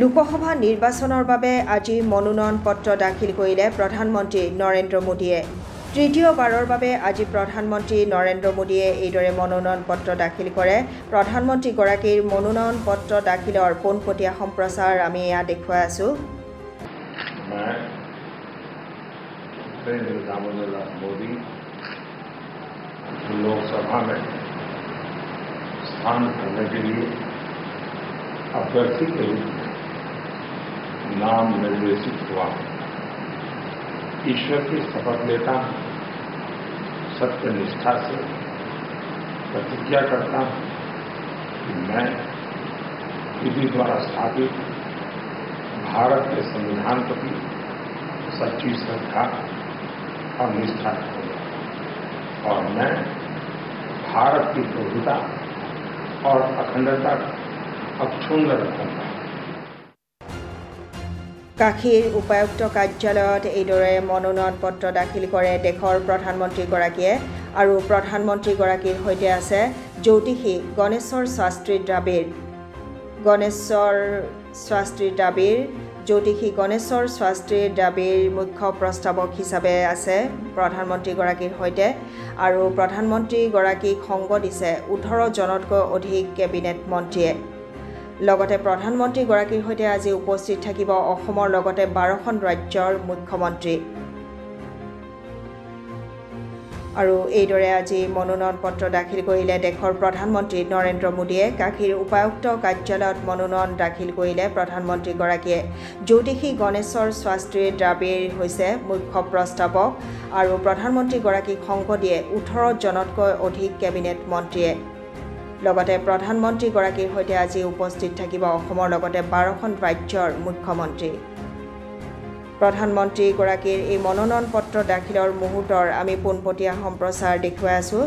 লোকসভা নিৰ্বাচনৰ বাবে আজি মনোনয়ন পত্ৰ দাখিল কৰিলে প্ৰধানমন্ত্ৰী নৰেন্দ্ৰ মোদীয়ে। তৃতীয়বাৰৰ বাবে আজি প্ৰধানমন্ত্ৰী নৰেন্দ্ৰ মোদীয়ে এইদৰে মনোনয়ন পত্ৰ দাখিল কৰে। প্ৰধানমন্ত্ৰীগৰাকীৰ মনোনয়ন পত্ৰ দাখিলৰ পোনপটীয়া সম্প্ৰচাৰ আমি ইয়াত দেখুৱাই আছো। मोदी लोकसभा में स्थान करने के लिए अभ्यर्थी के रूप में नाम निर्देशित हुआ। ईश्वर की शपथ लेता हूं, सत्य निष्ठा से प्रतिज्ञा करता हूं कि मैं विधि द्वारा स्थापित भारत के संविधान प्रति सच्ची श्रद्धा और निष्ठा रखूंगा और मैं भारत की प्रभुता और अखंडता अक्षुण्ण रखूंगा। কাশীৰ উপায়ুক্ত কাৰ্যালয়ত এইদৰে মনোনয়ন পত্ৰ দাখিল কৰে দেশৰ প্ৰধানমন্ত্ৰীগৰাকীয়ে আৰু প্ৰধানমন্ত্ৰীগৰাকীৰ সৈতে আছে জ্যোতিষী গণেশ্বৰ শাস্ত্ৰীৰ দাবীৰ জ্যোতিষী গণেশ্বৰ শাস্ত্ৰীৰ দাবীৰ মুখ্য প্ৰস্তাৱক হিচাপে আছে প্ৰধানমন্ত্ৰীগৰাকীৰ সৈতে আৰু প্ৰধানমন্ত্ৰীগৰাকীক সংগ দিছে 18 জনতকৈ অধিক কেবিনেট মন্ত্ৰীয়ে। লগতে প্ৰধানমন্ত্ৰীগৰাকীৰ সৈতে আজি উপস্থিত থাকিব অসমৰ লগতে 12খন ৰাজ্যৰ মুখ্যমন্ত্ৰী। আৰু এইদৰে আজি মনোনয়ন পত্ৰ দাখিল কৰিলে দেশৰ প্ৰধানমন্ত্ৰী নৰেন্দ্ৰ মোদীয়ে। কাশীৰ উপায়ুক্ত কাৰ্যালয়ত মনোনয়ন দাখিল কৰিলে প্ৰধানমন্ত্ৰীগৰাকীয়ে। জ্যোতিষী গণেশ্বৰ শাস্ত্ৰীৰ দাবীৰ হৈছে মুখ্য প্ৰস্তাৱক আৰু প্ৰধানমন্ত্ৰীগৰাকীক সংগ দিয়ে 18 জনতকৈ অধিক কেবিনেট মন্ত্ৰীয়ে। লগতে প্ৰধানমন্ত্ৰীগৰাকীৰ সৈতে আজি উপস্থিত থাকিব অসমৰ লগতে 12খন ৰাজ্যৰ মুখ্যমন্ত্ৰী। প্ৰধানমন্ত্ৰীগৰাকীৰ এই মনোনয়ন পত্ৰ দাখিলৰ মুহূৰ্তৰ আমি পোনপটীয়া সম্প্ৰচাৰ দেখুৱাই আছো।